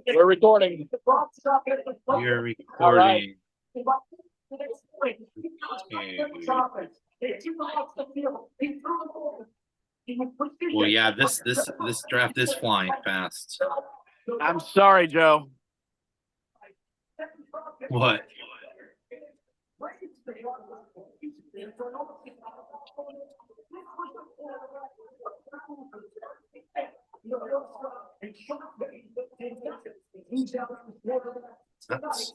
We're recording. You're recording. All right. Well, yeah, this draft is flying fast. I'm sorry, Joe. What? That's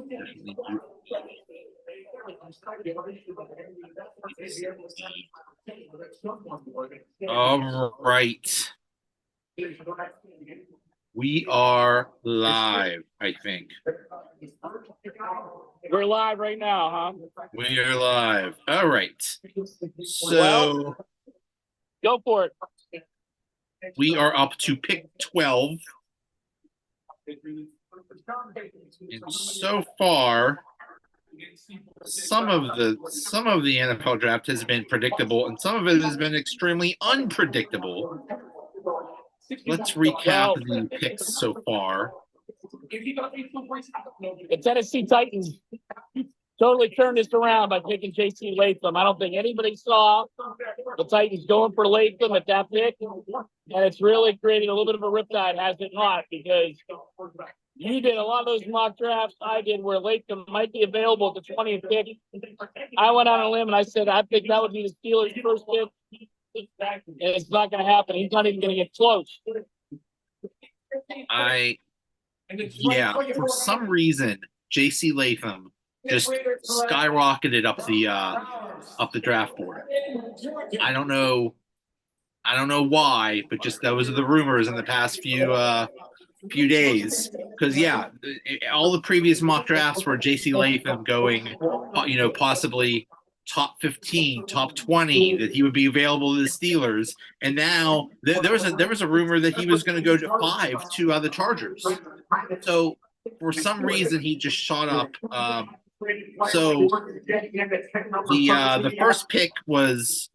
definitely all right. We are live, I think. We're live right now, huh? We are live. All right. So Go for it. we are up to pick 12. And so far, some of the NFL draft has been predictable, and some of it has been extremely unpredictable. Let's recap the picks so far. The Tennessee Titans totally turned this around by picking J.C. Latham. I don't think anybody saw the Titans going for Latham at that pick, and it's really creating a little bit of a riptide, has it not? Because you did a lot of those mock drafts. I did where Latham might be available at the 20th pick. I went on a limb and I said I think that would be the Steelers' first pick. And it's not going to happen. He's not even going to get close. For some reason, J.C. Latham just skyrocketed up the draft board. I don't know why, but just those are the rumors in the past few days. Because all the previous mock drafts were J.C. Latham going, possibly top 15, top 20, that he would be available to the Steelers. And now there was a rumor that he was going to go to 5 to the Chargers. So for some reason he just shot up. So the first pick was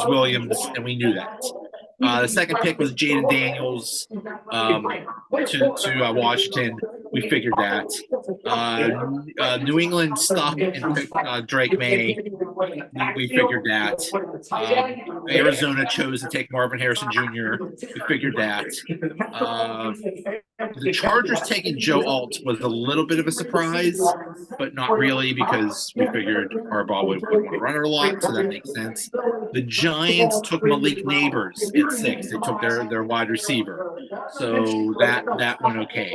Williams, and we knew that. The second pick was Jaden Daniels to Washington. We figured that. New England stuck and picked Drake May. We figured that. Arizona chose to take Marvin Harrison Jr. We figured that. The Chargers taking Joe Alt was a little bit of a surprise, but not really, because we figured Harbaugh would want to run it a lot, so that makes sense. The Giants took Malik Neighbors at 6. They took their wide receiver, so that went okay.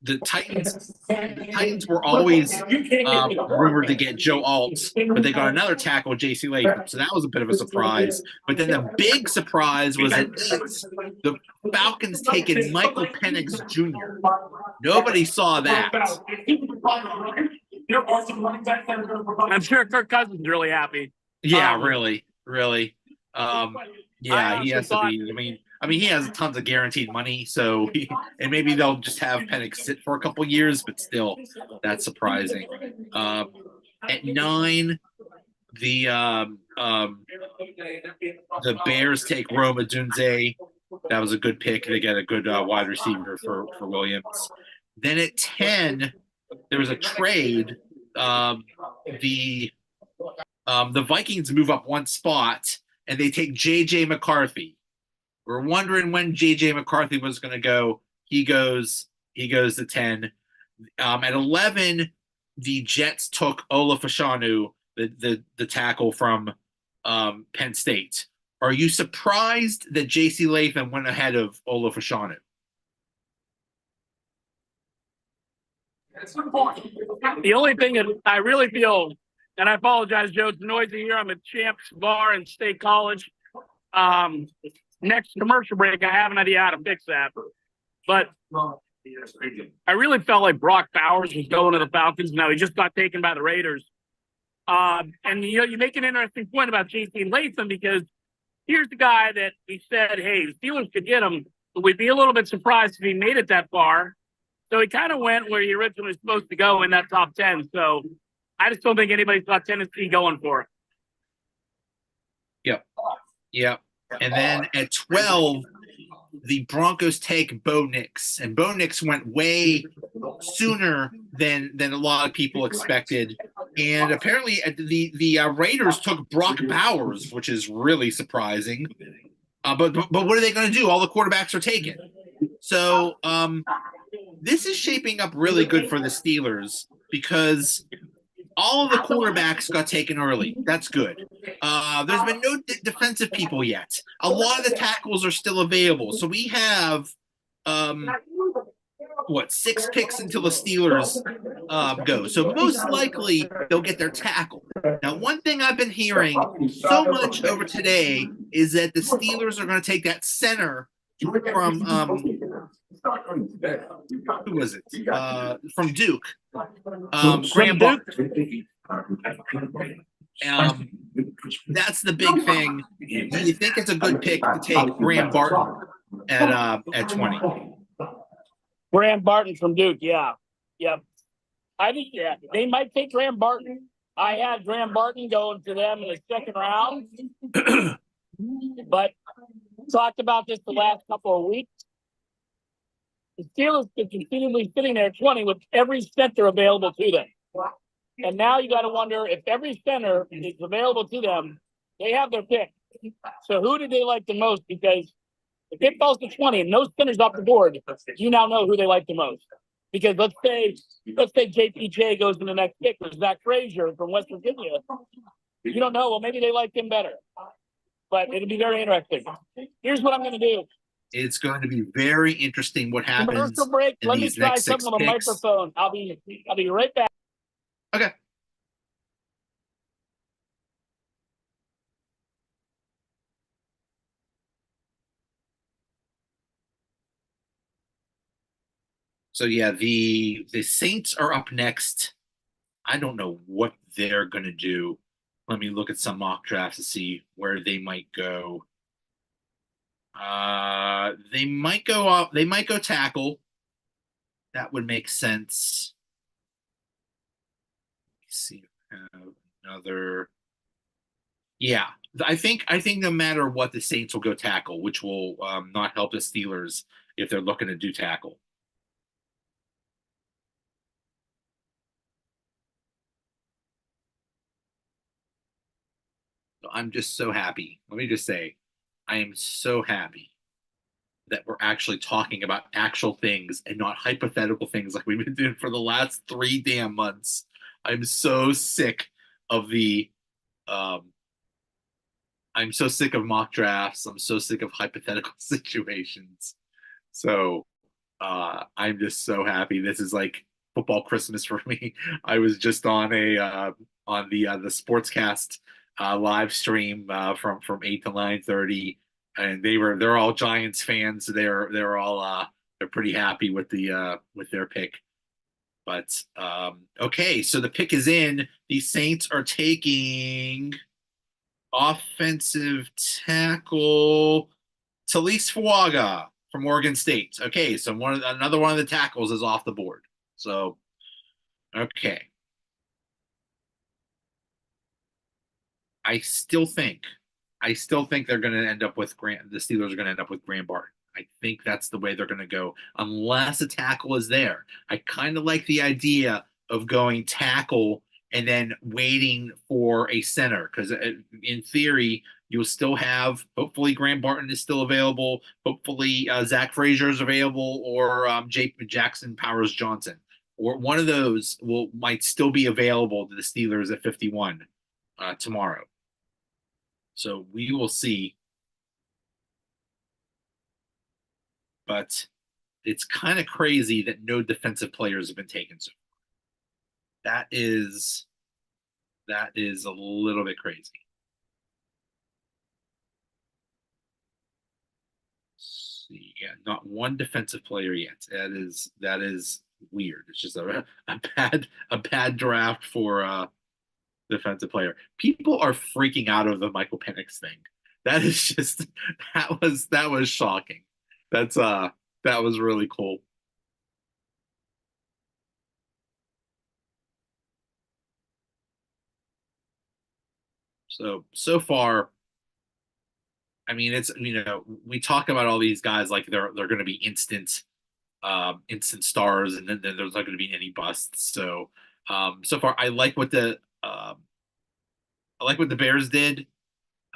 The Titans were always rumored to get Joe Alt, but they got another tackle, J.C. Latham, so that was a bit of a surprise. But then the big surprise was that the Falcons taking Michael Penix Jr. Nobody saw that. I'm sure Kirk Cousins is really happy. Yeah, really. He has to be. I mean, he has tons of guaranteed money, and maybe they'll just have Penix sit for a couple years, but still, that's surprising. At 9, the Bears take Rome Odunze. That was a good pick. They get a good wide receiver for Williams. Then at 10, there was a trade. The Vikings move up one spot, and they take J.J. McCarthy. We're wondering when J.J. McCarthy was going to go. He goes to 10. At 11, the Jets took Ola Fashanu, the tackle from Penn State. Are you surprised that J.C. Latham went ahead of Ola Fashanu? The only thing that I really feel, and I apologize, Joe, it's noisy here. I'm at Champs Bar in State College. Next commercial break, I have an idea how to fix that. But I really felt like Brock Bowers was going to the Falcons. Now he just got taken by the Raiders. And you make an interesting point about J.C. Latham, because here's the guy that we said, hey, the Steelers could get him, but we'd be a little bit surprised if he made it that far. So he kind of went where he originally was supposed to go in that top 10. So I just don't think anybody's got Tennessee going for it. Yep. Yep. And then at 12, the Broncos take Bo Nix, and Bo Nix went way sooner than a lot of people expected. And apparently, the Raiders took Brock Bowers, which is really surprising. But what are they going to do? All the quarterbacks are taken. So this is shaping up really good for the Steelers because all of the quarterbacks got taken early. That's good. There's been no defensive people yet. A lot of the tackles are still available. So we have, 6 picks until the Steelers go. So most likely they'll get their tackle. Now, one thing I've been hearing so much over today is that the Steelers are going to take that center from who was it? From Duke. Graham Barton. That's the big thing. Do you think it's a good pick to take Graham Barton at 20? Graham Barton from Duke, yeah. Yep. I think, yeah, they might take Graham Barton. I had Graham Barton going to them in the second round. But talked about this the last couple of weeks. The Steelers could continually sitting there at 20 with every center available to them. And now you got to wonder if every center is available to them, they have their pick. So who did they like the most? Because if it falls to 20 and no centers off the board, you now know who they like the most. Because let's say JPJ goes in the next pick or Zach Frazier from West Virginia. You don't know. Well, maybe they like him better. But it'll be very interesting. Here's what I'm going to do. It's going to be very interesting what happens. Commercial break. Let me try something on the microphone. I'll be right back. Okay. So yeah, the Saints are up next. I don't know what they're gonna do. Let me look at some mock drafts to see where they might go. They might go up. They might go tackle. That would make sense. Let's see, another. Yeah, I think no matter what, the Saints will go tackle, which will not help the Steelers if they're looking to do tackle. So I'm just so happy. Let me just say, I am so happy that we're actually talking about actual things and not hypothetical things like we've been doing for the last 3 damn months. I'm so sick of the I'm so sick of mock drafts. I'm so sick of hypothetical situations. So I'm just so happy. This is like football Christmas for me. I was just on the Sportscast live stream from 8 to 9:30, and they're all Giants fans. So they're all they're pretty happy with their pick. But okay, so the pick is in. The Saints are taking offensive tackle Talise Fuaga from Oregon State. Okay, so another one of the tackles is off the board. So, okay. I still think they're going to end up with the Steelers are going to end up with Graham Barton. I think that's the way they're going to go, unless a tackle is there. I kind of like the idea of going tackle and then waiting for a center, because in theory, you'll still have, hopefully Graham Barton is still available. Hopefully Zach Frazier is available, or Jackson Powers Johnson, or one of those might still be available to the Steelers at 51 tomorrow. So we will see. But it's kind of crazy that no defensive players have been taken so far. That is a little bit crazy. Let's see, yeah, not one defensive player yet. That is weird. It's just a bad draft for defensive player. People are freaking out of the Michael Penix thing. That is just that was shocking. That was really cool. So far, I mean, it's we talk about all these guys like they're going to be instant stars, and then there's not going to be any busts. So far, I like what the Bears did.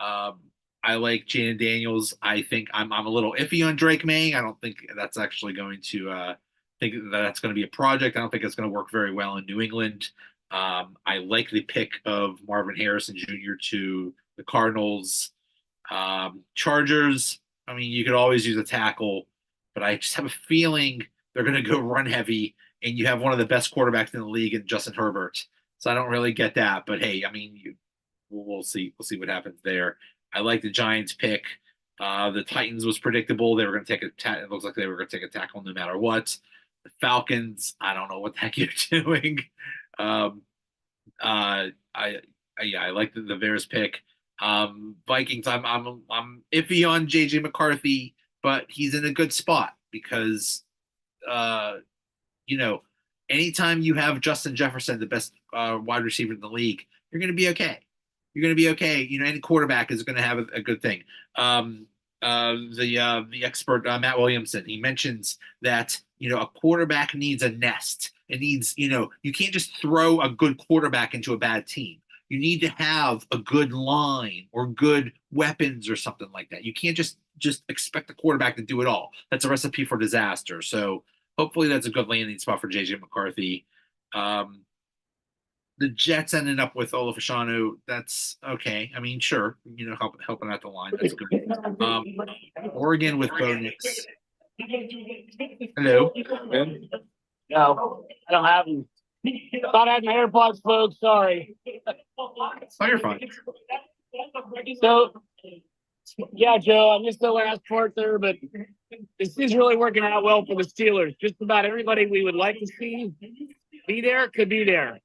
Um, I like Jaden Daniels. I think I'm a little iffy on Drake May. I don't think that's actually going to think that that's going to be a project. I don't think it's going to work very well in New England. I like the pick of Marvin Harrison Jr. to the Cardinals. Chargers. I mean, you could always use a tackle, but I just have a feeling they're going to go run heavy, and you have one of the best quarterbacks in the league in Justin Herbert. So I don't really get that. But hey, I mean, we'll see. We'll see what happens there. I like the Giants pick. The Titans was predictable. They were going to take it looks like they were going to take a tackle no matter what. The Falcons, I don't know what the heck you're doing. Um, I yeah, I like the Bears pick. Vikings, I'm iffy on JJ McCarthy, but he's in a good spot because uh, you know, anytime you have Justin Jefferson, the best wide receiver in the league, you're going to be okay. You're going to be okay. Any quarterback is going to have a good thing. The expert Matt Williamson, he mentions that a quarterback needs a nest. It needs you can't just throw a good quarterback into a bad team. You need to have a good line or good weapons or something like that. You can't just expect the quarterback to do it all. That's a recipe for disaster. So hopefully that's a good landing spot for JJ McCarthy. Um, the Jets ended up with Olafashanu. That's okay. I mean, sure, helping out the line. That's good. Um, Oregon with Bo Nix. Hello. No, I don't have them. Thought I had my AirPods, folks. Sorry. Oh, you're fine. So, yeah, Joe, I missed the last part there, but this is really working out well for the Steelers. Just about everybody we would like to see be there could be there.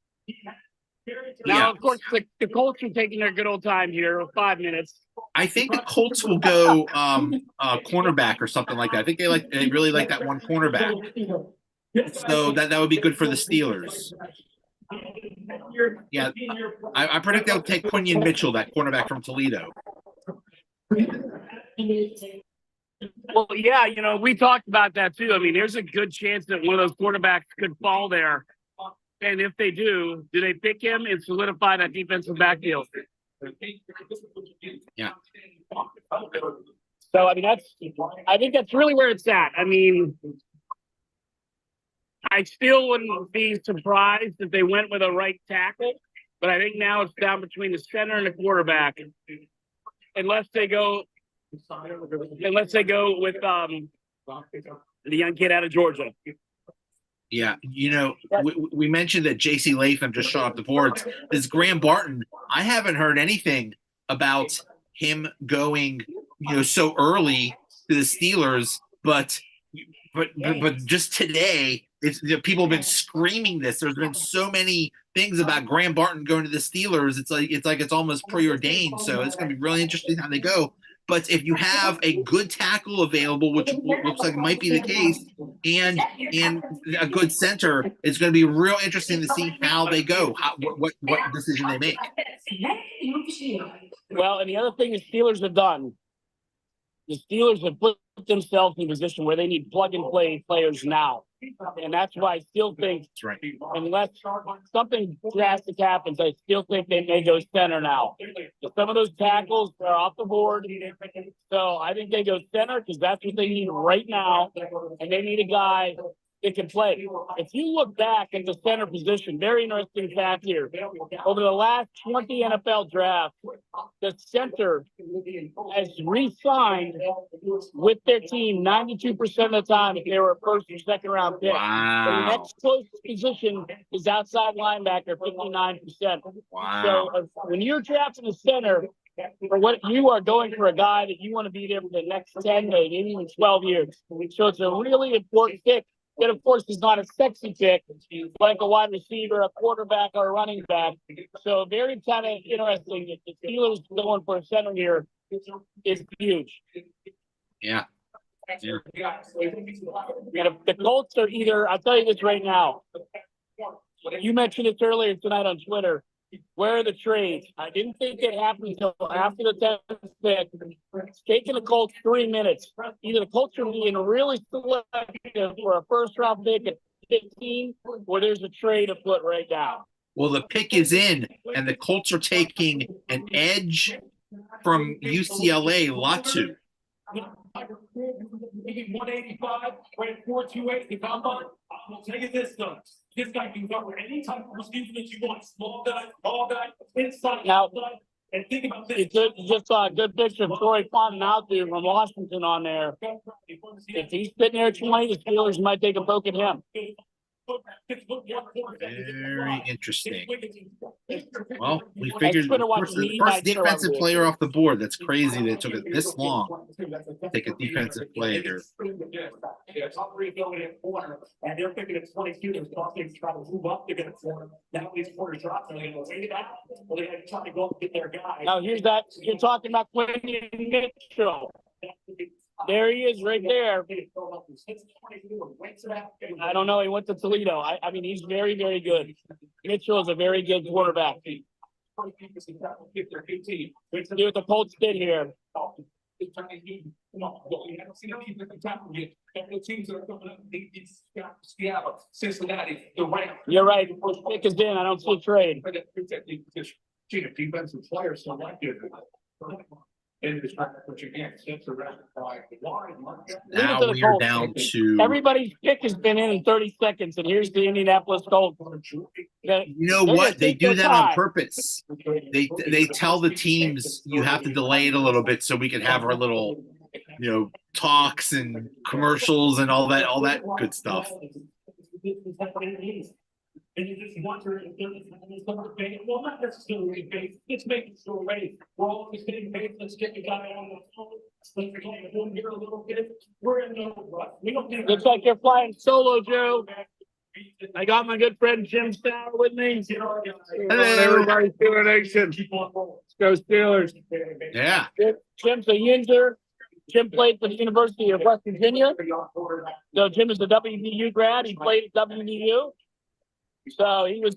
Now, Yeah. of course, the Colts are taking their good old time here, 5 minutes. I think the Colts will go cornerback or something like that. I think they really like that one cornerback. So that would be good for the Steelers. Yeah, I predict they'll take Quinion Mitchell, that cornerback from Toledo. Well, yeah, we talked about that too. I mean, there's a good chance that one of those quarterbacks could fall there. And if they do they pick him and solidify that defensive backfield? Yeah. So, I mean, I think that's really where it's at. I mean, I still wouldn't be surprised if they went with a right tackle, but I think now it's down between the center and the quarterback. Unless they go with the young kid out of Georgia. Yeah, we mentioned that J.C. Latham just shot up the boards. This Graham Barton, I haven't heard anything about him going, so early to the Steelers, but just today, people have been screaming this. There's been so many things about Graham Barton going to the Steelers. It's like it's almost preordained. So it's going to be really interesting how they go. But if you have a good tackle available, which looks like might be the case, and a good center, it's going to be real interesting to see how they go, what decision they make. Well, and the other thing the Steelers have done, the Steelers have put themselves in a position where they need plug-and-play players now. And that's why I still think, That's right. Unless something drastic happens, I still think they may go center now. Some of those tackles are off the board. So I think they go center because that's what they need right now. And they need a guy that can play. If you look back at the center position, very interesting fact here. Over the last 20 NFL drafts, the center has re-signed with their team 92% of the time if they were a first or second round pick. Wow. The next closest position is outside linebacker, 59%. Wow. So when you're drafting a center, for what you are going for a guy that you want to be there for the next 10, maybe even 12 years. So it's a really important pick. That, of course, is not a sexy pick, like a wide receiver, a quarterback, or a running back. So very kind of interesting. If the Steelers going for a center here, is huge. Yeah. And if the Colts are either, I'll tell you this right now. You mentioned it earlier tonight on Twitter. Where are the trades? I didn't think it happened until after the 10th pick. It's taking the Colts 3 minutes. Either the Colts are being really selective for a first round pick at 15, or there's a trade afoot right now. Well, the pick is in, and the Colts are taking an edge from UCLA, Latu. 185, wait, 428. If I'm on, I'll tell you this though. This guy can cover any type of receiver that you want. Small guy, tall guy, inside, Now, outside. And think about this. You just saw a good picture of Troy Fontenot from Washington on there. If he's sitting there at 20, the Steelers might take a poke at him. Very interesting. Well, we figured Twitter watching the me, first might show defensive up. player off the board. That's crazy that it took it this long to take a defensive player. Yeah, top three going in corner, and they're picking at 22. They're talking to try to move up to get a corner. Now these corners dropped, and they go, wait it out. Well, they had to try to go and get their guy. Now, here's that. You're talking about Quinn Mitchell. There he is right there. I don't know. He went to Toledo. I mean, he's very, very good. Mitchell is a very good quarterback. See what the Colts did here. Cincinnati, the Rams. You're right. Pick is in. I don't see a trade. Defensive players selected. And it's trying to put your hands, it's around by wide. Now to the we are Colts. down to. Everybody's pick has been in 30 seconds, and here's the Indianapolis Colts. You know what? They do that on purpose. They tell the teams you have to delay it a little bit so we can have our little, talks and commercials and all that good stuff. And you just wonder if there's some debate. Well, not necessarily debate. It's making sure ready. We're always getting paid. Let's get the guy on the phone. Let's get him here a little bit. We're in no rush. We don't need. Looks like you're flying solo, Joe. I got my good friend Jim Sauer with me. Everybody, Steeler Nation. Let's go Steelers. Yeah. Jim's a Yinzer. Jim played for the University of West Virginia. So Jim is a WVU grad. He played at WVU. So he was,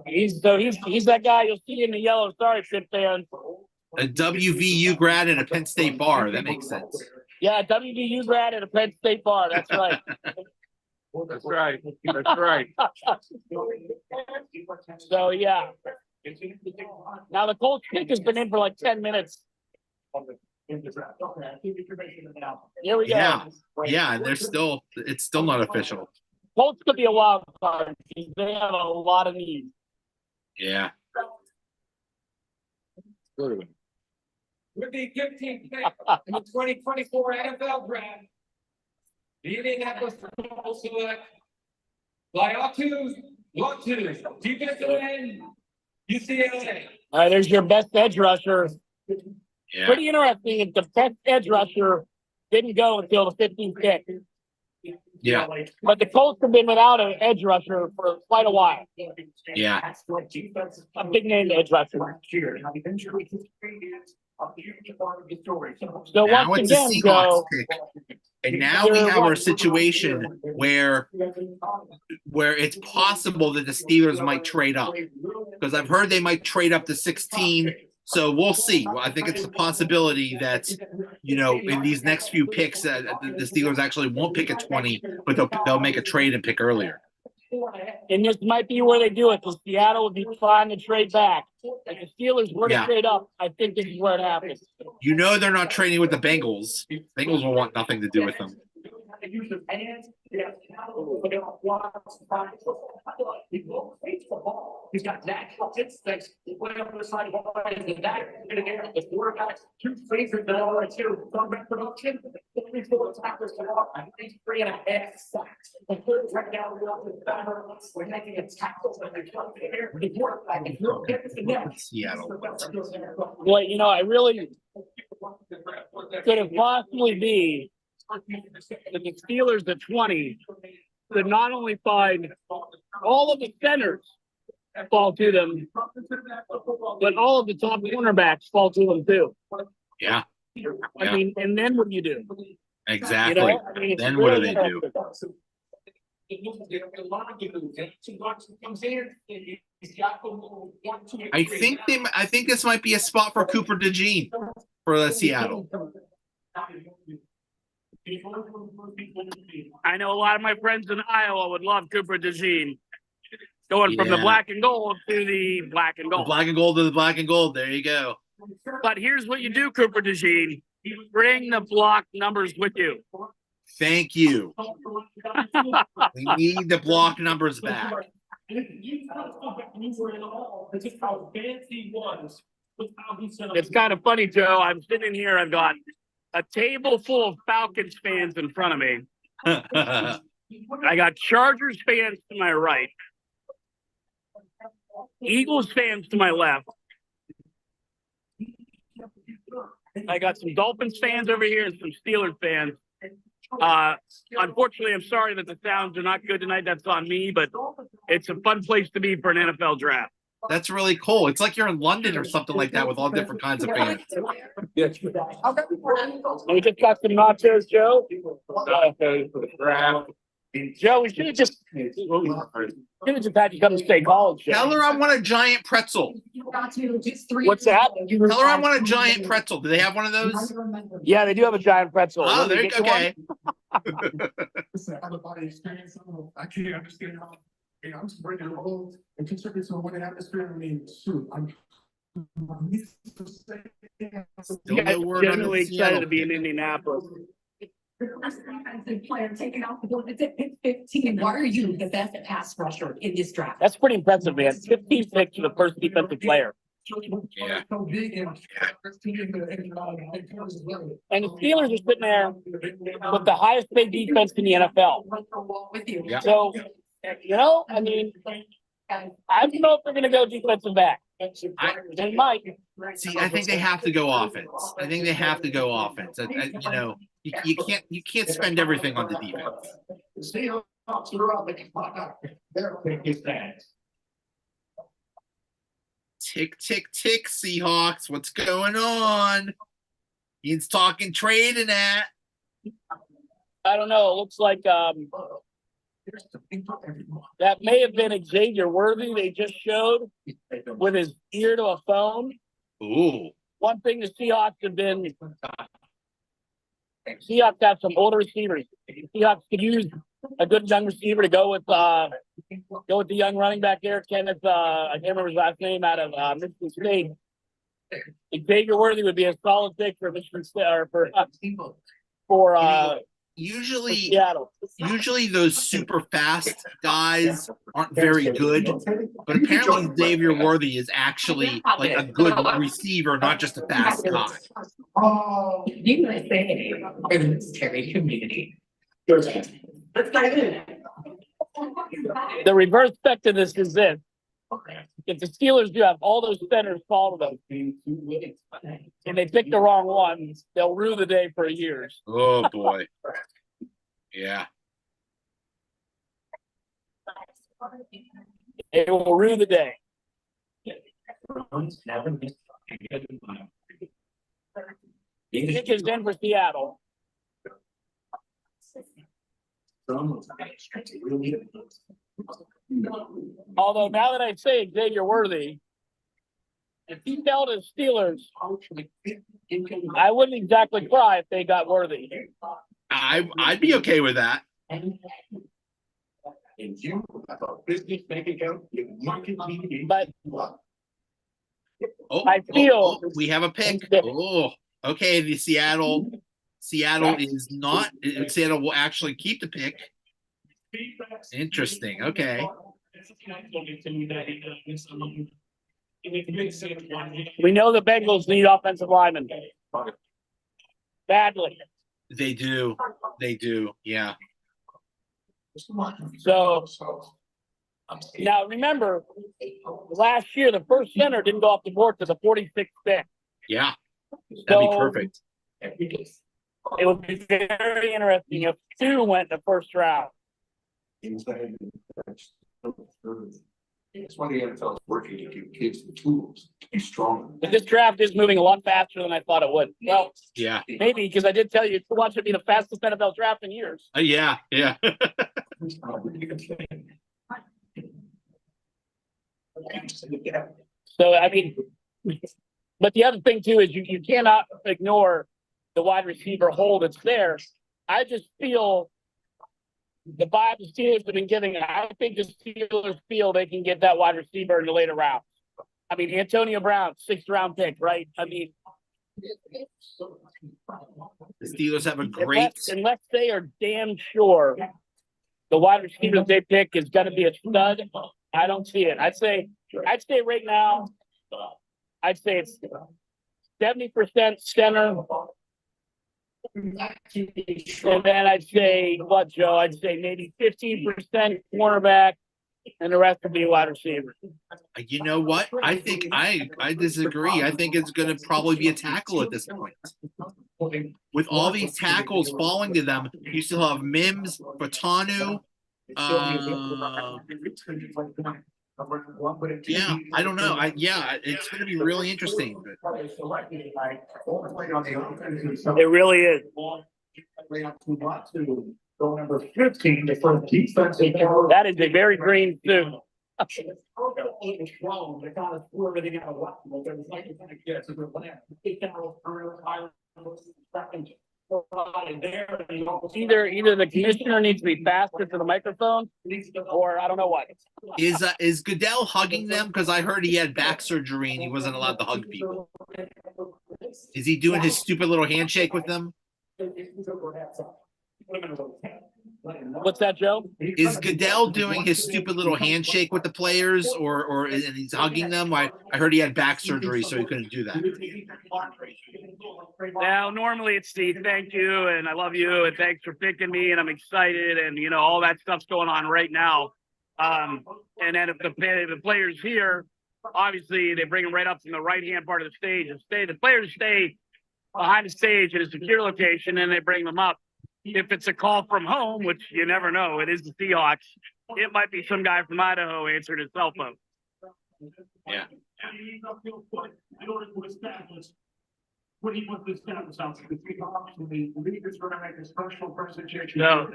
he's that guy you'll see in the yellow. Sorry, Pitt fans. A WVU grad at a Penn State bar. That makes sense. Yeah, WVU grad at a Penn State bar. That's right. That's right. That's right. So yeah. Now the Colts pick has been in for like 10 minutes. Here we go. Yeah, and it's still not official. Colts could be a wild card. They have a lot of needs. Yeah. With the 15th pick in the 2024 NFL draft, the Indianapolis Colts select Latu, defensive end, UCLA. All right, there's your best edge rusher. Yeah. Pretty interesting if the best edge rusher didn't go until the 15th pick. Yeah. But the Colts have been without an edge rusher for quite a while. Yeah. A big name edge rusher. So Now once it's a again, Seahawks Joe, pick. And now we have our situation where it's possible that the Steelers might trade up. Because I've heard they might trade up to 16. So we'll see. Well, I think it's a possibility that, in these next few picks, the Steelers actually won't pick at 20, but they'll make a trade and pick earlier. and this might be where they do it, because Seattle would be trying to trade back. If the Steelers were to trade up, I think this is where it happens. They're not trading with the Bengals. Bengals will want nothing to do with them. He's got natural instincts. He went up the side of the back in the air. The quarterback, two phases that are two. Comeback production. 34 tackles to walk. 3.5 sacks. The third right down the batter. We're making a tackle and they come in here. The quarterback is real good to the net. Seattle. Boy, I really could have possibly be that the Steelers at 20 could not only find all of the centers fall to them, but all of the top cornerbacks fall to them too. Yeah, I Yeah. mean, and then what do you do? exactly. You know, I mean, it's Then what do really they do? interesting. I think this might be a spot for Cooper DeJean for Seattle. I know a lot of my friends in Iowa would love Cooper DeJean going from the Yeah. black and gold to the black and The gold. black and gold to the black and gold. There you go. But here's what you do, Cooper DeJean. Bring the block numbers with you. Thank you. We need the block numbers back. It's kind of funny, Joe. I'm sitting here. I've got a table full of Falcons fans in front of me. I got Chargers fans to my right, Eagles fans to my left. I got some Dolphins fans over here and some Steelers fans. Unfortunately, I'm sorry that the sounds are not good tonight. That's on me, but it's a fun place to be for an NFL draft. That's really cool. It's like you're in London or something like that with all different kinds of fans. We just got some nachos, Joe. Joe, we should have just had you come to State College. Joe. Tell her I want a giant pretzel. What's that? Tell her I want a giant pretzel. Do they have one of those? Yeah, they do have a giant pretzel. Oh, Let me there get you okay. Listen, everybody experience something. I can't understand how. I'm just breaking the rules and contributing to a winning atmosphere. I mean, shoot, You guys are genuinely excited to be in Indianapolis. Player taking off the board. It's at pick 15. Why are you the best pass rusher in this draft? That's pretty impressive, man. 15 picks for the first defensive player. Yeah. And the Steelers are sitting there with the highest paid defense in the NFL. With you. Yeah. So, you know, I mean, I don't know if they're going to go defensive back. They might. See, I think they have to go offense. I think they have to go offense. You know, you can't spend everything on the defense. Tick, tick, tick, Seahawks. What's going on? He's talking trading at. I don't know. It looks like that may have been Xavier Worthy they just showed with his ear to a phone. Ooh. One thing the Seahawks have been, Seahawks have some older receivers. Seahawks could use a good young receiver to go with the young running back there, Kenneth. I can't remember his last name out of Michigan State. Xavier Worthy would be a solid pick for Michigan State or for Seattle. Usually those super fast guys aren't very good, but apparently Xavier Worthy is actually like a good receiver, not just a fast guy. Oh, you would say it's Terry community. The reverse effect of this is this. If the Steelers do have all those centers fall to them and they pick the wrong ones, they'll rue the day for years. Oh boy. Yeah. It will rue the day. Pick is in for Seattle. Although now that I say Xavier Worthy, if he fell to Steelers, I wouldn't exactly cry if they got Worthy. I'd be okay with that. But Oh, I feel- we have a pick. Oh, okay. The Seattle is not. Seattle will actually keep the pick. Interesting. Okay. we know the Bengals need offensive linemen badly. They do. They do. Yeah. So now remember, last year the first center didn't go off the board to the 46th pick. Yeah. That'd be So perfect. it would be very interesting if two went in the first round. That's why the NFL is working to give kids the tools to be stronger. But this draft is moving a lot faster than I thought it would. Well, Yeah. maybe because I did tell you to watch it be the fastest NFL draft in years. Yeah. Yeah. So, I mean, but the other thing too is you cannot ignore the wide receiver hole that's there. I just feel the vibe the Steelers have been giving, I think the Steelers feel they can get that wide receiver in the later rounds. I mean, Antonio Brown, 6th round pick, right? I mean, The Steelers have a great. unless they are damn sure the wide receiver they pick is going to be a stud, I don't see it. I'd say right now, I'd say it's 70% center. And then I'd say, what, Joe? I'd say maybe 15% cornerback, and the rest would be wide receiver. You know what? I think I disagree. I think it's going to probably be a tackle at this point. With all these tackles falling to them, you still have Mims, Fatanu. Yeah, I don't know. It's going to be really interesting. It really is. Go number 15, the first defensive. That is a very green suit. Either the commissioner needs to be faster to the microphone, or I don't know what. Is Goodell hugging them? Because I heard he had back surgery and he wasn't allowed to hug people. Is he doing his stupid little handshake with them? What's that, Joe? Is Goodell doing his stupid little handshake with the players, or and he's hugging them? I heard he had back surgery, so he couldn't do that. Now, normally it's Steve, thank you, and I love you, and thanks for picking me, and I'm excited, and all that stuff's going on right now. And then if the players here, obviously they bring them right up from the right-hand part of the stage, and the players stay behind the stage at a secure location, and they bring them up. If it's a call from home, which you never know, it is the Seahawks, it might be some guy from Idaho answered his cell phone. Yeah. What he wants to establish out the leaders are going to make a special presentation. No.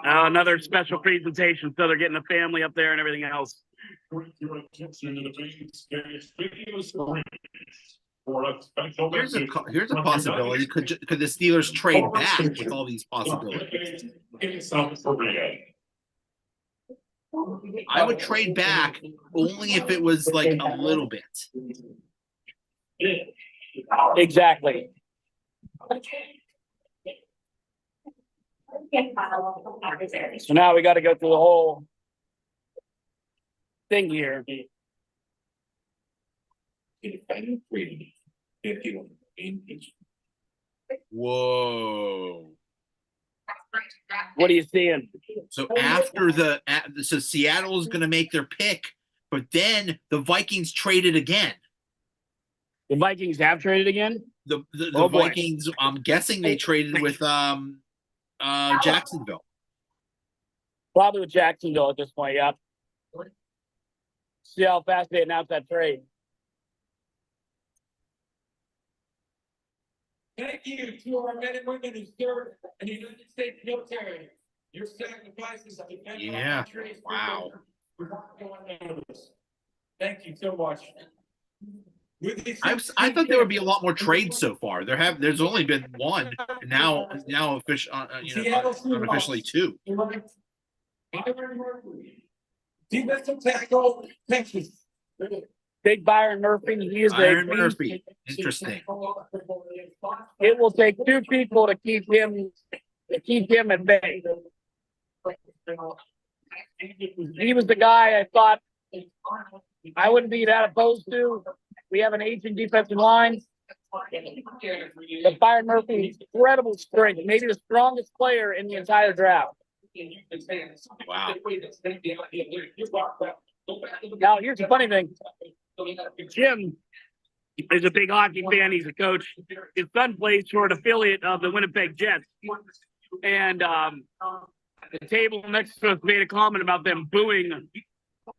Another special presentation, so they're getting the family up there and everything else. Here's a possibility. Could the Steelers trade back with all these possibilities? I would trade back only if it was like a little bit. Exactly. So now we got to go through the whole thing here. Whoa. What are you seeing? So so Seattle's going to make their pick, but then the Vikings traded again. The Vikings have traded again? The Oh, boy. Vikings, I'm guessing they traded with Jacksonville. Probably with Jacksonville at this point, yeah. See how fast they announce that trade. Thank you to our men and women who serve in the United States military. Your sacrifices have been. Yeah. Wow. Thank you so much. I thought there would be a lot more trades so far. There's only been one, and now official, unofficially two. Defensive tackle, Texas. Big Byron Murphy. He is Byron Murphy. Interesting. It will take two people to keep him at bay. He was the guy I thought I wouldn't be that opposed to. We have an aging defensive line. But Byron Murphy, incredible strength, maybe the strongest player in the entire draft. Wow. Now, here's the funny thing. Jim is a big hockey fan. He's a coach. His son plays for an affiliate of the Winnipeg Jets. And the table next to us made a comment about them booing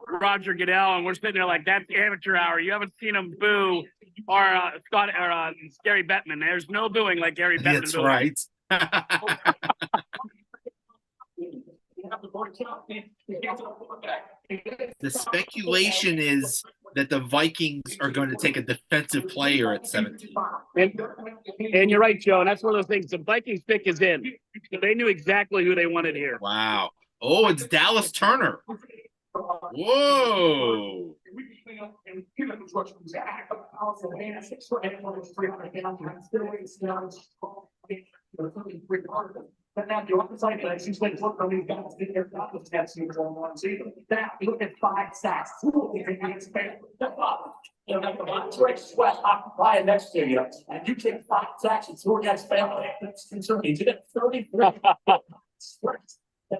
Roger Goodell, and we're sitting there like, that's amateur hour. You haven't seen him boo or Scott or Gary Bettman. There's no booing like Gary Bettman. That's booing. right. The speculation is that the Vikings are going to take a defensive player at 17. And you're right, Joe. And that's one of those things. The Vikings pick is in. They knew exactly who they wanted here. Wow. Oh, it's Dallas Turner. Whoa. But now the other side, like, she's like, look, these guys did their job with that season going on. See, that, look at 5 sacks. You know, like, Drake Sweat lying next to you, and you take 5 sacks and 4 guys family. That's concerning. You did 33. I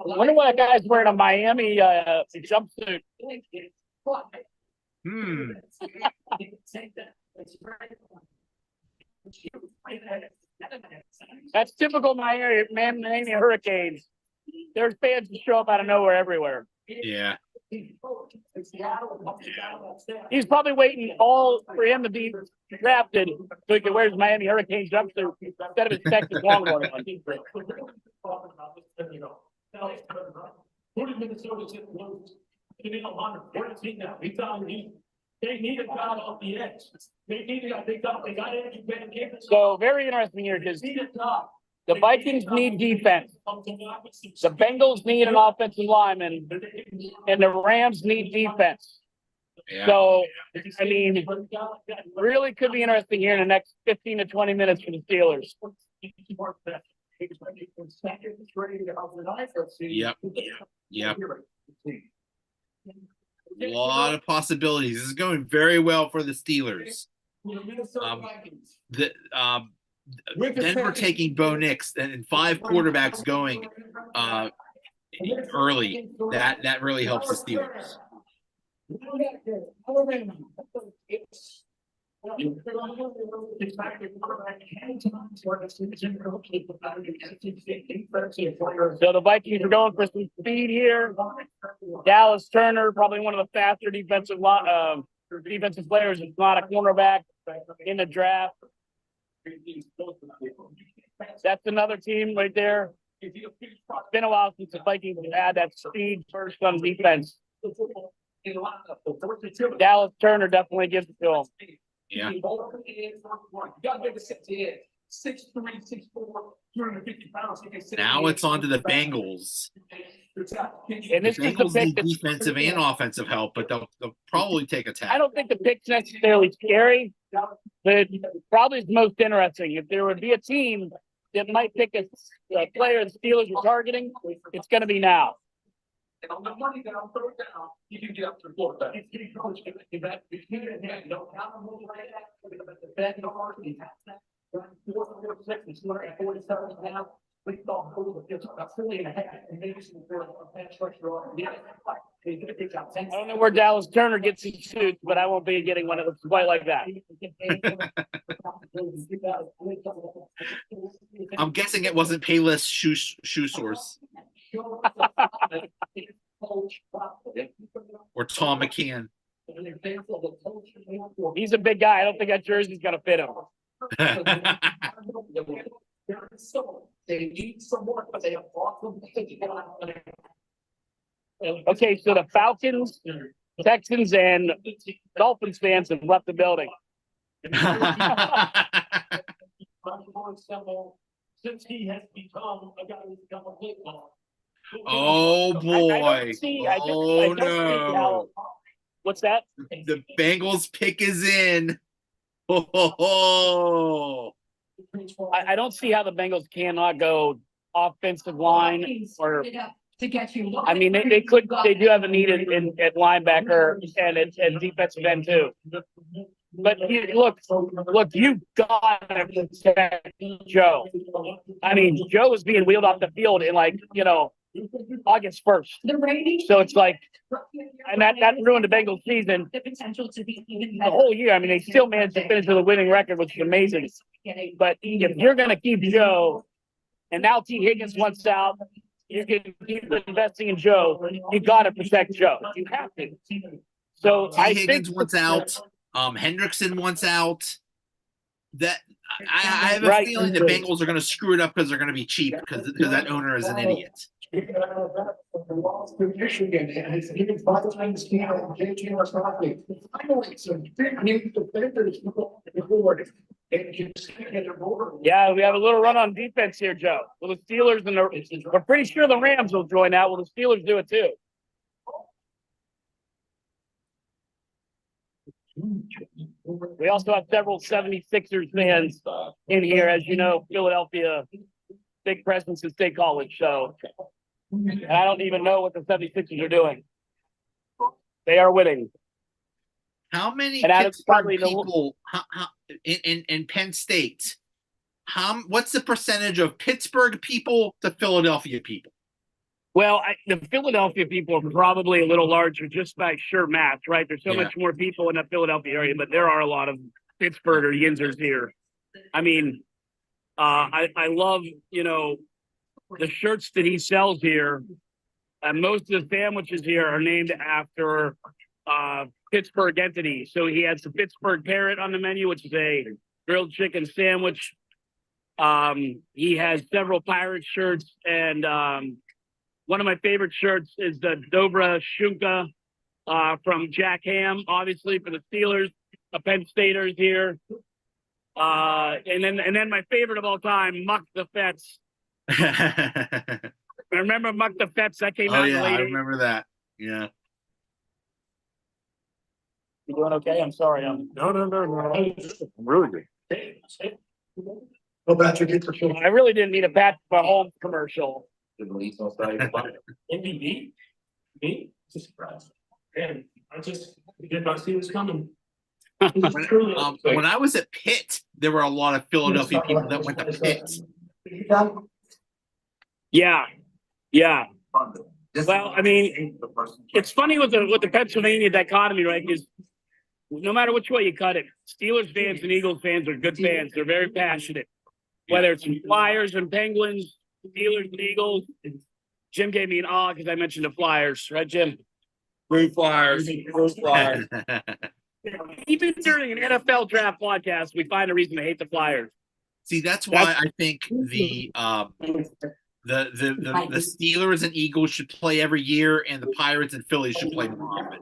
wonder why that guy's wearing a Miami jumpsuit. That's typical Miami Hurricanes. There's fans that show up out of nowhere everywhere. Yeah. He's probably waiting all for him to be drafted so he can wear his Miami Hurricane jumpsuit instead of his Texas Longhorn one. Who did Minnesota just lose? They need 114 now. He's telling me they need a guy off the edge. They needed a big guy. They got Andrew Van. So very interesting here because Need a guy. the Vikings need defense. The Bengals need an offensive lineman, and the Rams need defense. Yeah. So, I mean, really could be interesting here in the next 15 to 20 minutes for the Steelers. Yep. Yep. A lot of possibilities. This is going very well for the Steelers. Denver taking Bo Nix and 5 quarterbacks going early. That really helps the Steelers. So the Vikings are going for some speed here. Dallas Turner, probably one of the faster defensive players, if not a cornerback in the draft. That's another team right there. It's been a while since the Vikings have had that speed first on defense. Dallas Turner definitely gives it to him. Yeah. Now it's on to the Bengals. And this The is the Bengals pick need that's, defensive and offensive help, but they'll probably take a I tackle. don't think the pick's necessarily scary, but probably is most interesting. If there would be a team that might pick a player the Steelers are targeting, it's going to be now. And on the money that I'm throwing down, you can get up to the floor. But it's getting close to that. If you don't have a move like that, the bed in the heart, you have that. 446 and 247 now. We thought over the 3.5 and maybe some bench pressure on. Yeah. I don't know where Dallas Turner gets his suits, but I won't be getting one that looks quite like that. I'm guessing it wasn't Payless shoe source or Tom McCann. He's a big guy. I don't think that jersey's going to fit him. They need some work, but they have awesome. Okay, so the Falcons, Texans, and Dolphins fans have left the building. Since he has become a guy who's become a big one. Oh boy. I don't see how. What's that? The Bengals pick is in. Oh. I don't see how the Bengals cannot go offensive line or. To get you. I mean, they do have a need at linebacker and at defensive end too. But look, you've got to protect Joe. I mean, Joe was being wheeled off the field in August 1st. So it's like, and that ruined the Bengals season. The potential to be even The whole year. I mean, they still managed to finish with a winning record, which is amazing. But if you're going to keep Joe, and now T. Higgins wants out, you can keep investing in Joe. You got to protect Joe. You have to. So T. I Higgins think wants out. Hendrickson wants out. That I have a Right. feeling the Bengals are going to screw it up because they're going to be cheap because that owner is an idiot. Michigan, and it's even 5 times more. JJ was nothing. Finally, some big new defenders before the board. And you get their board. Yeah, we have a little run on defense here, Joe. Will the Steelers and we're pretty sure the Rams will join out. Will the Steelers do it too? We also have several 76ers fans in here. As you know, Philadelphia, big presence in State College. So, and I don't even know what the 76ers are doing. They are winning. How many And Adam's Pittsburgh probably the- people in Penn State? What's the percentage of Pittsburgh people to Philadelphia people? Well, the Philadelphia people are probably a little larger just by sheer math, right? There's so Yeah. much more people in the Philadelphia area, but there are a lot of Pittsburgh or Yinzers here. I mean, I love, the shirts that he sells here. And most of the sandwiches here are named after Pittsburgh entities. So he has the Pittsburgh Parrot on the menu, which is a grilled chicken sandwich. He has several Pirate shirts, and one of my favorite shirts is the Dobra Shunka from Jack Ham, obviously for the Steelers, the Penn Staters here. And then my favorite of all time, Muck the Fets. I remember Muck the Fets, that came out in the I late 80s. remember that. Yeah. You doing okay? I'm sorry. No. Really good. Go back to get for sure. I really didn't need a Pat Mahomes commercial. MVP? Me? It's a surprise. And I just did not see this coming. When I was at Pitt, there were a lot of Philadelphia people that went to Pitt. Yeah. Well, I mean, it's funny with the Pennsylvania dichotomy, right? Because no matter which way you cut it, Steelers fans and Eagles fans are good fans. They're very passionate. Whether it's Flyers and Penguins, Steelers and Eagles. Jim gave me an awe because I mentioned the Flyers, right, Jim? Blue Flyers. Even during an NFL draft podcast, we find a reason to hate the Flyers. See, that's why I think the Steelers and Eagles should play every year, and the Pirates and Phillies should play more often.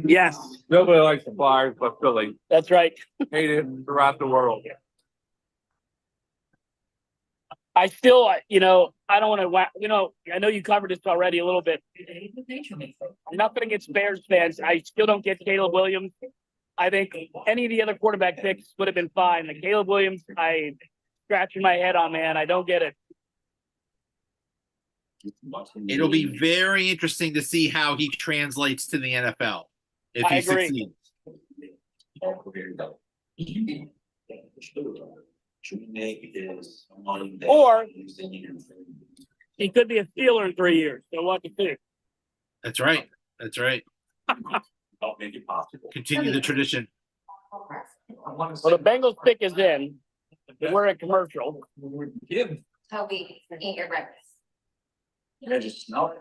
Yes, Nobody likes the Flyers but Philly. that's right. Hate it throughout the world. I still, I don't want to, I know you covered this already a little bit. Nothing against Bears fans. I still don't get Caleb Williams. I think any of the other quarterback picks would have been fine. Like Caleb Williams, I scratching my head on, man. I don't get it. It'll be very interesting to see how he translates to the NFL if I he agree. succeeds. Or he could be a Steeler in 3 years. So what to see? That's right. I'll make it possible. Continue the tradition. Well, the Bengals pick is in. We're at commercial. Toby, eat your breakfast. I just smell it.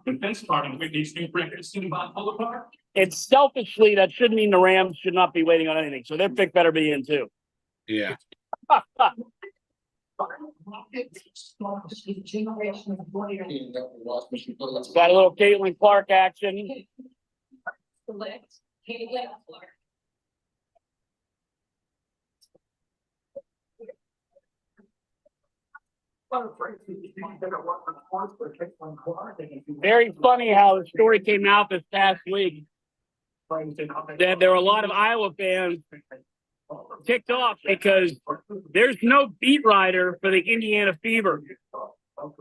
The best part of it is new breakfast in Buffalo Park. It's selfishly, that should mean the Rams should not be waiting on anything. So their pick better be in too. Yeah. Got a little Caitlin Clark action. Select Caitlin Clark. Very funny how the story came out this past week that there were a lot of Iowa fans ticked off because there's no beat writer for the Indiana Fever.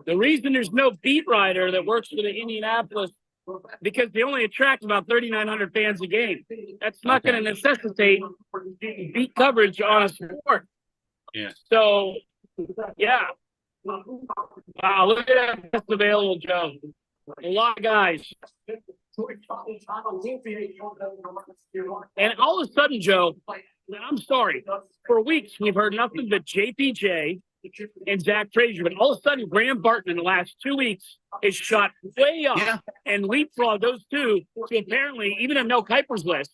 The reason there's no beat writer that works for the Indianapolis, because they only attract about 3,900 fans a game. That's not going to necessitate beat coverage on a sport. Yeah. So, yeah. Wow, look at that. That's available, Joe. A lot of guys. And all of a sudden, Joe, I'm sorry. For weeks, we've heard nothing but JPJ, and Zach Frazier. But all of a sudden, Graham Barton in the last 2 weeks is shot way up Yeah. and leapfrog those two. So apparently, even in Mel Kiper's list,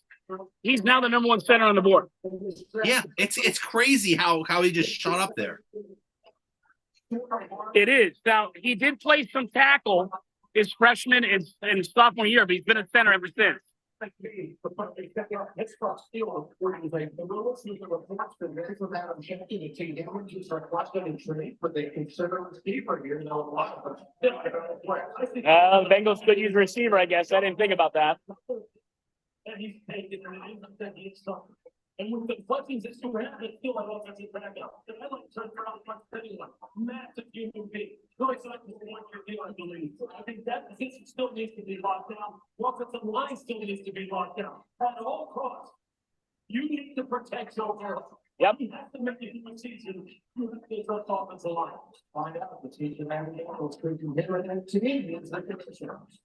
he's now the number one center on the board. Yeah, it's crazy how he just shot up there. It is. Now, he did play some tackle his freshman and sophomore year, but he's been a center ever since. The Bengals could use a receiver, I guess. I didn't think about that. And with the blessings that still have, it's still an offensive backup. And I like to turn around and anyone. Massive human being. Really excited for what you're doing, I believe. I think that position still needs to be locked down. The offensive line still needs to be locked down. At all costs, you need to protect your girl. Yep. You have to make it through the season. You have to trust offensive line. Find out the season and the Bengals could do better than Canadians like the Commissioners.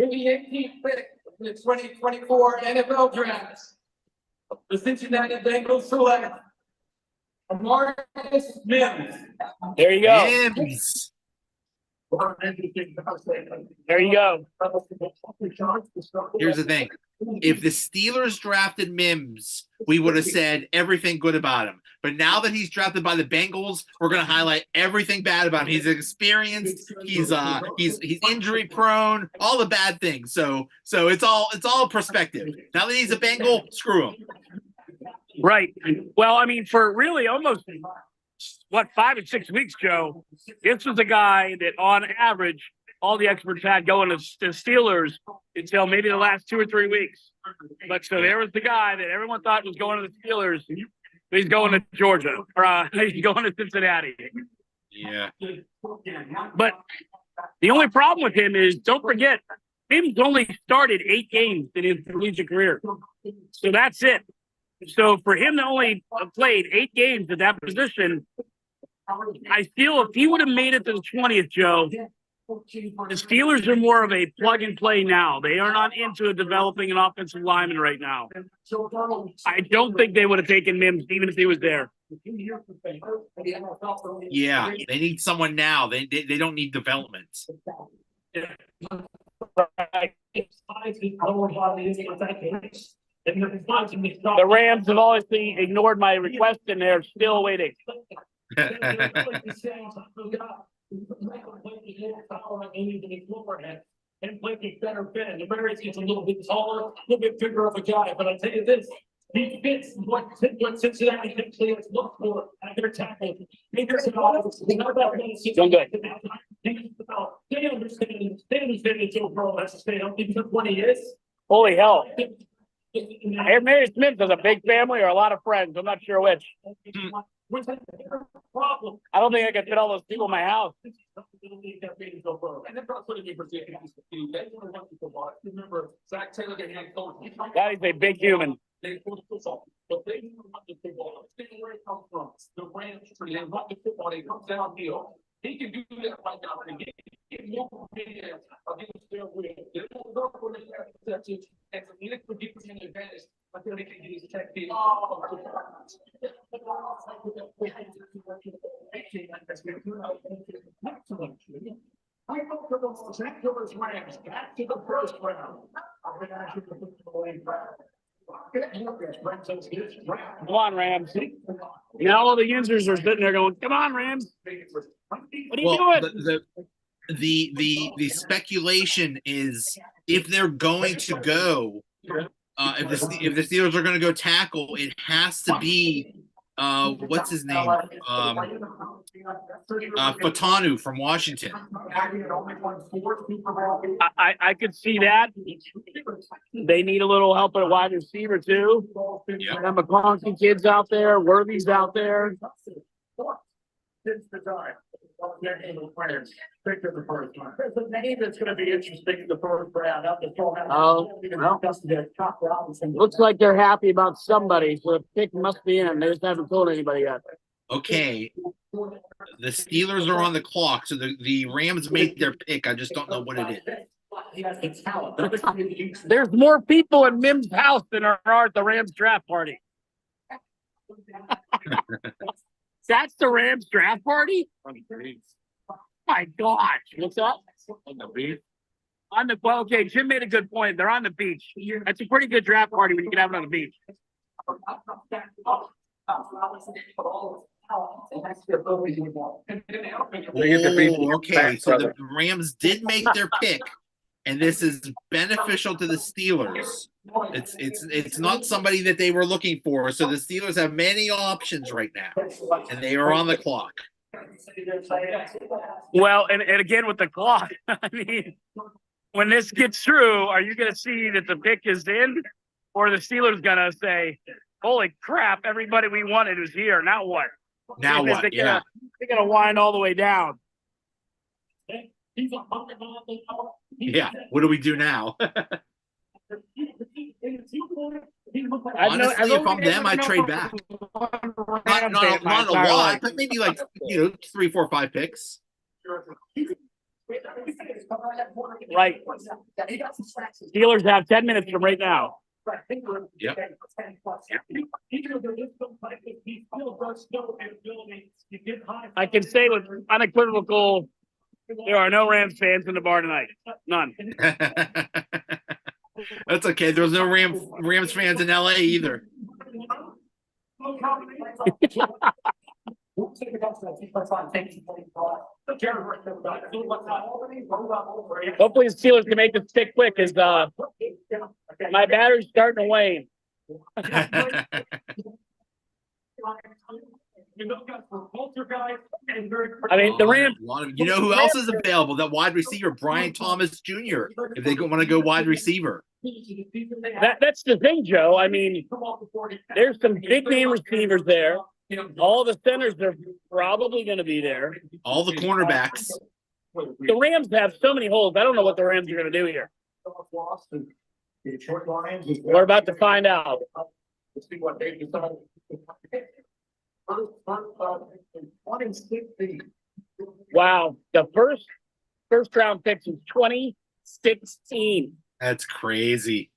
In the 18th pick, in the 2024 NFL Draft, the Cincinnati Bengals select Marcus Mims. There you go. Mims. There you go. Here's the thing. If the Steelers drafted Mims, we would have said everything good about him. But now that he's drafted by the Bengals, we're going to highlight everything bad about him. He's experienced. He's injury prone. All the bad things. So it's all perspective. Now that he's a Bengal, screw him. Right. Well, I mean, for really almost 5 or 6 weeks, Joe, this was a guy that on average all the experts had going to Steelers until maybe the last 2 or 3 weeks. But so there was the guy that everyone thought was going to the Steelers. He's going to Georgia, or he's going to Cincinnati. Yeah. But the only problem with him is, don't forget, Mims only started 8 games in his collegiate career. So that's it. So for him to only have played 8 games at that position, I feel if he would have made it to the 20th, Joe, the Steelers are more of a plug and play now. They are not into developing an offensive lineman right now. I don't think they would have taken Mims even if he was there. Yeah. They need someone now. They don't need development. The Rams have obviously ignored my request and they're still waiting. And Blake better fit. And the Bears gets a little bit taller, a little bit bigger of a guy. But I tell you this, he fits what Cincinnati players look for at their tackle. They understand Joe Burrow has to stay healthy because when he is. Holy hell. Mary Smith has a big family or a lot of friends. I'm not sure which. Problem. I don't think I can fit all those people in my house. Remember, Zach Taylor getting coach. That is a big human. They put football, but they don't want the football. It's where it comes from. The Rams tree, they want the football. They come downhill. He can do that right now. And get more against their will. They don't work for the interceptions and the minute for defense advantage until they can get his tech team. I hope for the St. Louis Rams back to the first round. I've been asking the football league. Come on, Rams. Now all the users are sitting there going, come on, Rams. What are you doing? The speculation is if they're going to go, if the Steelers are going to go tackle, it has to be what's his name? Fatanu from Washington. I could see that. They need a little help at wide receiver too. Yep. And McConkey kids out there, Worthy's out there. Since the time. Pick the first one. There's a name that's going to be interesting in the first round. Looks like they're happy about somebody, so the pick must be in. They just haven't told anybody yet. Okay. The Steelers are on the clock, so the Rams make their pick. I just don't know what it is. There's more people in Mims' house than are at the Rams draft party. That's the Rams draft party? On the beach. My gosh, what's up? On the beach. On the, well, okay, Jim made a good point. They're on the beach. That's a pretty good draft party when you can have it on the beach. They get the beach Oh, okay, back, so the brother. Rams did make their pick, and this is beneficial to the Steelers. It's not somebody that they were looking for, so the Steelers have many options right now, and they are on the clock. Well, and again with the clock, I mean, when this gets through, are you going to see that the pick is in, or the Steelers going to say, "Holy crap! Everybody we wanted is here. Now what?" Now Because what? Yeah. they're going to wind all the way down. Yeah. What do we do now? Honestly, if I'm them, I'd trade back. Not a lot, but maybe like 3, 4, 5 picks. Right. Steelers have 10 minutes from right now. Yep. I can say with unequivocal, there are no Rams fans in the bar tonight. None. That's okay. There's no Rams fans in LA either. Hopefully the Steelers can make this stick quick as my battery's starting to wane. I mean, the Rams. You know who else is available? That wide receiver, Brian Thomas Jr. If they want to go wide receiver. That's the thing, Joe. I mean, there's some big name receivers there. All the centers are probably going to be there. All the cornerbacks. The Rams have so many holes. I don't know what the Rams are going to do here. We're about to find out. Wow, the first round pick is 2016. That's crazy.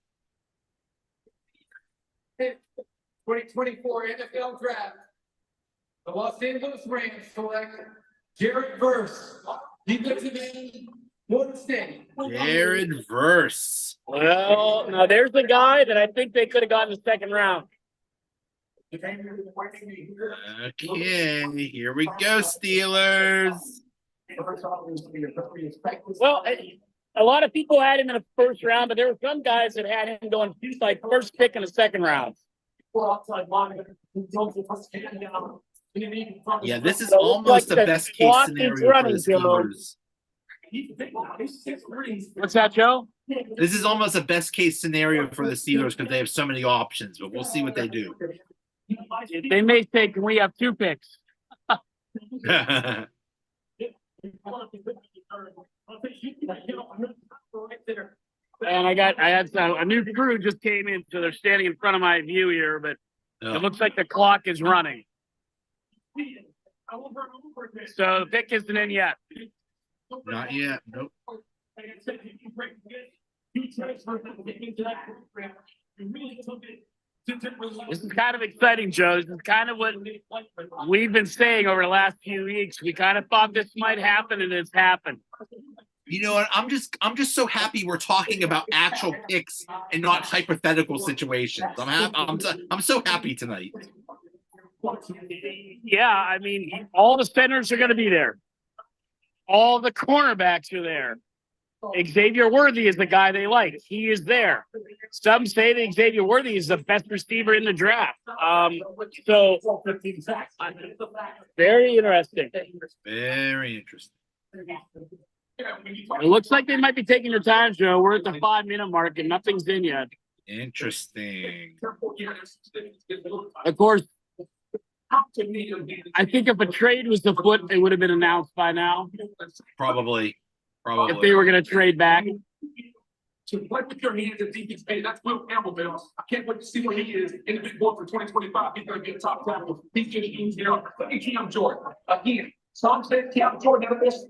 2024 NFL Draft. The Los Angeles Rams select Jared Verse, defensive end, Florida State. Jared Verse. Well, now there's the guy that I think they could have gotten in the second round. Okay, here we go, Steelers. Well, a lot of people had him in the first round, but there were some guys that had him going like first pick in the second round. Yeah, this is almost the best case scenario for the Steelers. What's that, Joe? This is almost a best case scenario for the Steelers because they have so many options, but we'll see what they do. They may say, "Can we have 2 picks?" And I had a new crew just came in, so they're standing in front of my view here, but it looks like the clock is running. So the pick isn't in yet. Not yet. Nope. This is kind of exciting, Joe. This is kind of what we've been saying over the last few weeks. We kind of thought this might happen, and it's happened. You know what? I'm just so happy we're talking about actual picks and not hypothetical situations. I'm so happy tonight. Yeah, I mean, all the centers are going to be there. All the cornerbacks are there. Xavier Worthy is the guy they like. He is there. Some say that Xavier Worthy is the best receiver in the draft. So very interesting. Very interesting. It looks like they might be taking their time, Joe. We're at the 5-minute mark and nothing's in yet. Interesting. Of course, I think if a trade was afoot, it would have been announced by now. Probably. If they were going to trade back. To play with your hands at defense, hey, that's Will Campbell, Bill. I can't wait to see where he is in the big board for 2025. He's going to be a top tackle. He's getting easier. Cam Jordan again. Some say Cam Jordan, this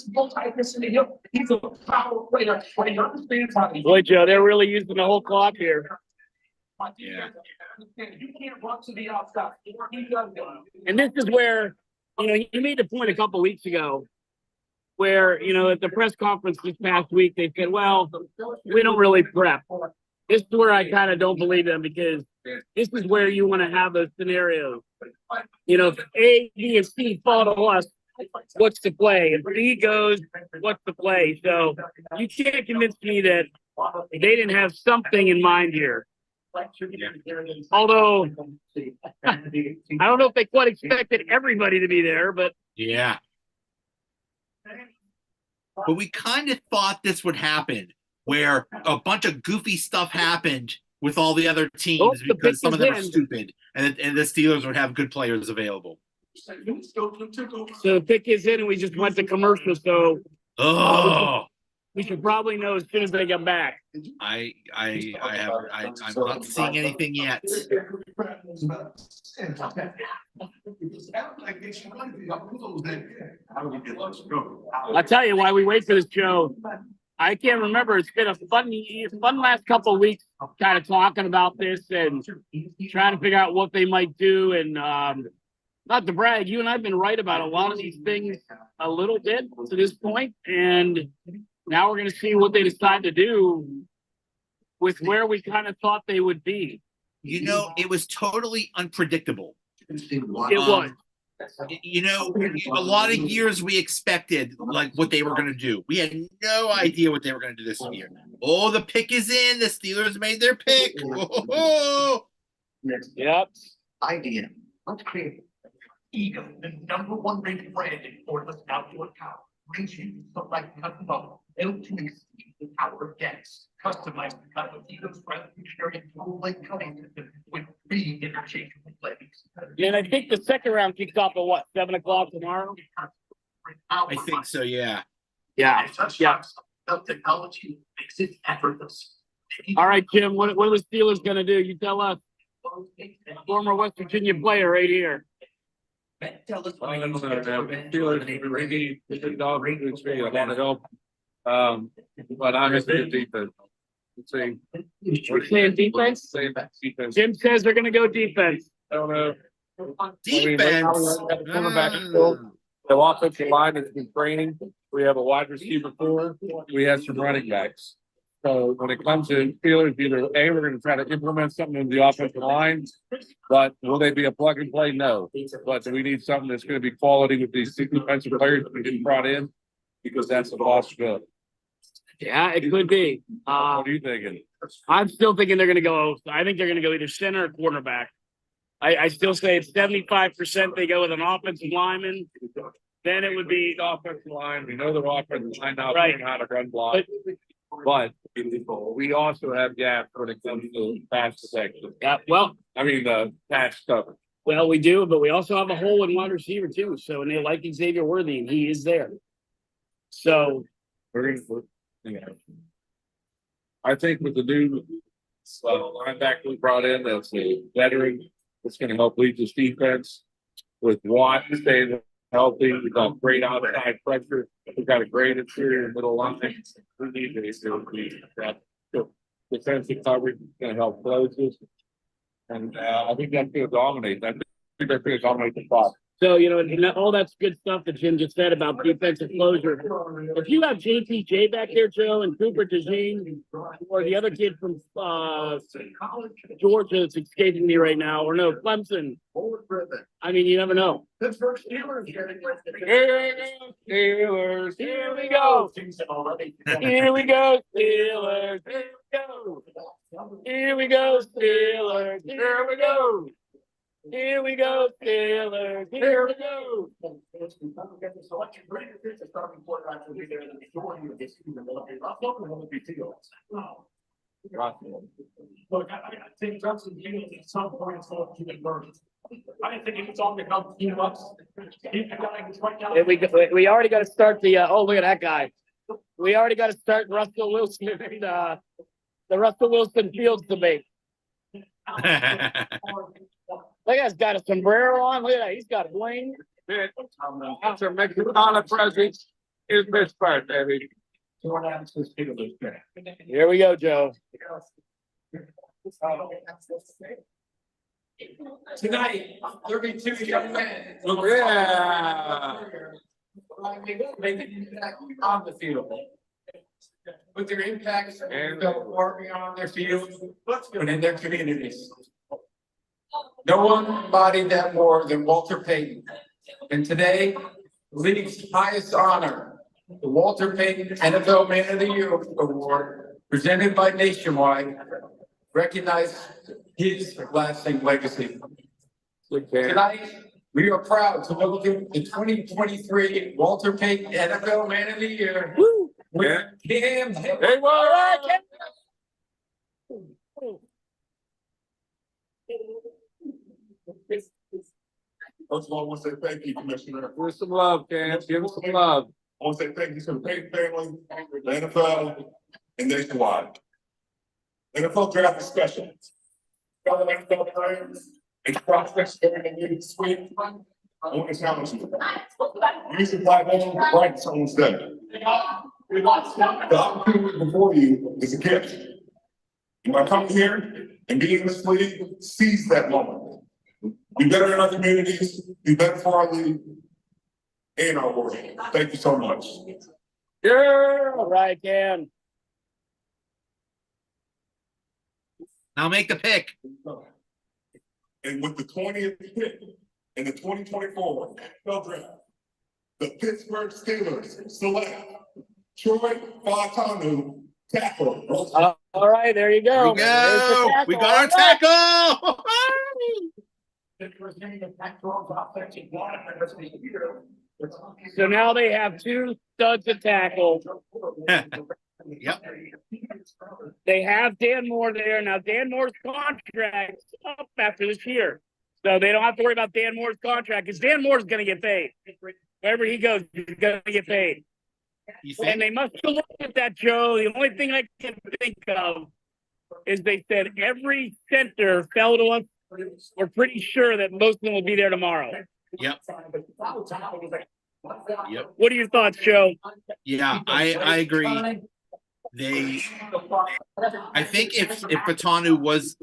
multi-this in the hill. He's a power player, but he understands how to. Boy, Joe, they're really using the whole clock here. Yeah. You can't run to the outside. He does it. And this is where, you made the point a couple weeks ago where, at the press conference this past week, they said, well, we don't really prep. This is where I kind of don't believe them because this is where you want to have those scenarios. If A, B, and C fall to us, what's the play? If B goes, what's the play? So you can't convince me that they didn't have something in mind here. Although, I don't know if they quite expected everybody to be there, but Yeah. But we kind of thought this would happen, where a bunch of goofy stuff happened with all the other teams the because some of them are pick is in. stupid, and the Steelers would have good players available. so the pick is in and we just went to commercial. So Oh, we should probably know as soon as they come back. I'm not seeing anything yet. I'll tell you why we wait for this show. I can't remember. It's been a fun last couple of weeks kind of talking about this and trying to figure out what they might do. And not to brag, you and I have been right about a lot of these things a little bit to this point. And now we're going to see what they decide to do with where we kind of thought they would be. It was totally unpredictable. It was. A lot of years we expected like what they were going to do. We had no idea what they were going to do this year. Oh, the pick is in. The Steelers made their pick. Oh. Yep. Idea. Let's create Ego, the #1 rated brand in cordless outdoor power. Brings you the right custom bubble, built to exceed the power of gas. Customized to cut with Ego's revolutionary dual link cutting system with 3 interchangeable blades. And I think the second round kicks off at what, 7 o'clock tomorrow? I think so, yeah. Yeah. Yeah. The technology makes it effortless. All right, Jim, what are the Steelers going to do? You tell us. Former West Virginia player right here. Tell us. I don't know, Steelers maybe $50 a lot of help. But obviously the defense. Say You're saying defense? defense. Jim says they're going to go defense. I don't know. Defense. The offensive line has been training. We have a wide receiver core. We have some running backs. So when it comes to Steelers, either A, we're going to try to implement something in the offensive line, but will they be a plug and play? No. But we need something that's going to be quality with these defensive players we get brought in, because that's the possibility. Yeah, it could be. What are you thinking? I'm still thinking they're going to go. I think they're going to go either center or cornerback. I still say it's 75% they go with an offensive lineman. Then it would be Offensive line. We know their offensive line now, Right. how to run block. But we also have gaps when it comes to pass protection. yeah. Pass coverage. Well, we do, but we also have a hole in wide receiver too. So, and they like Xavier Worthy, and he is there. So, I think with the new linebacker we brought in, that's a veteran, it's going to help lead this defense. With Watt staying healthy, we've got great outside pressure. We've got a great interior middle line. We need that defensive coverage is going to help close this. And I think that's going to dominate. I think that's going to dominate the spot. So, and all that's good stuff that Jim just said about defensive closure. If you have JPJ back there, Joe, and Cooper DeJean, or the other kid from Georgia that's escaping me right now, or no, Clemson, I mean, you never know. Pittsburgh Steelers. Steelers, here we go. Here we go, Steelers. Here we go. Here we go, Steelers. Here we go. Here we go, Steelers. Here we go. Look, I think Justin Fields at some point is going to be converted. I didn't think it's all become We already got to start the. Look at that guy. We already got to start Russell Wilson and the Russell Wilson Fields debate. That guy's got a sombrero on. Look at that. He's got a bling. That's a Mexicana presence in Pittsburgh, baby. Here we go, Joe. Tonight, 32 young men. Yeah. Making impact on the field. With their impacts and far beyond their fields, but in their communities. No one embodied that more than Walter Payton. And today, the league's highest honor, the Walter Payton NFL Man of the Year Award, presented by Nationwide, recognizes his lasting legacy. Tonight, we are proud to welcome the 2023 Walter Payton NFL Man of the Year. Woo! With Cam. Hey, All right, Ken. First of all, I want to say thank you, Commissioner. Give us some love, Cam. Give us some love. I want to say thank you to the Payton family, the NFL, and Nationwide. NFL draft is special. Fellow NFL players and prospects during the new week. I want to challenge you. Use the platform to brighten someone's day. The opportunity before you is a gift. You might come here and be in this league, seize that moment. Be better in our communities, be better for our league and our world. Thank you so much. Yeah. All right, Ken. Now make the pick. And with the 20th pick in the 2024 NFL draft, the Pittsburgh Steelers select Troy Fautanu, tackle. All right, there you go. Here we go. We got our tackle. So now they have two studs at tackle. Yep. They have Dan Moore there. Now, Dan Moore's contract's up after this year. So they don't have to worry about Dan Moore's contract because Dan Moore's going to get paid. Wherever he goes, he's going to get paid. You And think? they must have looked at that, Joe. The only thing I can think of is they said every center fell to us. We're pretty sure that most of them will be there tomorrow. Yep. Yep. What are your thoughts, Joe? Yeah, I agree. I think if Fatanu was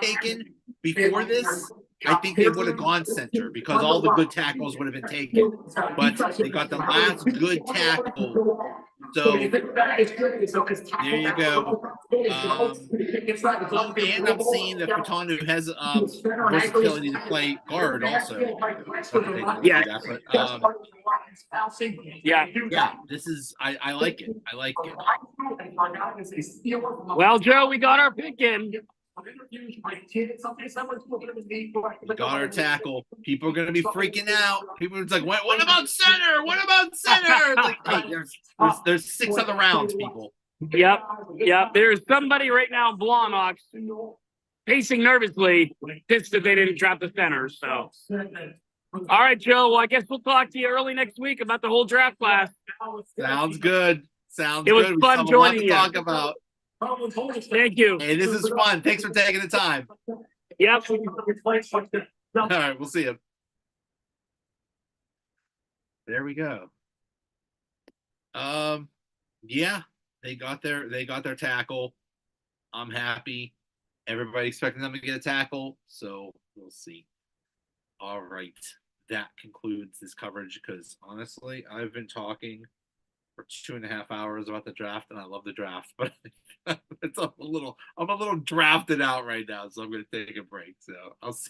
taken before this, I think they would have gone center because all the good tackles would have been taken. But they got the last good tackle. So there you go. And I'm seeing that Fatanu has versatility to play guard also. Yeah. But, Yeah. yeah, this is I like it. I like it. Well, Joe, we got our pick in. We got our tackle. People are gonna be freaking out. People are like, what about center? What about center? Like, hey, there's 6 other rounds, people. Yep. There's somebody right now in Blawnox pacing nervously, pissed that they didn't drop the center. So, all right, Joe. Well, I guess we'll talk to you early next week about the whole draft class. Sounds good. Sounds It was good. fun We still have a lot joining to you. talk about. Thank you. Hey, this is fun. Thanks for taking the time. Yep. All right, we'll see you. There we go. Yeah, they got their tackle. I'm happy. Everybody expecting them to get a tackle, so we'll see. All right, that concludes this coverage because honestly, I've been talking for 2.5 hours about the draft, and I love the draft, but I'm a little drafted out right now, so I'm going to take a break. So I'll see.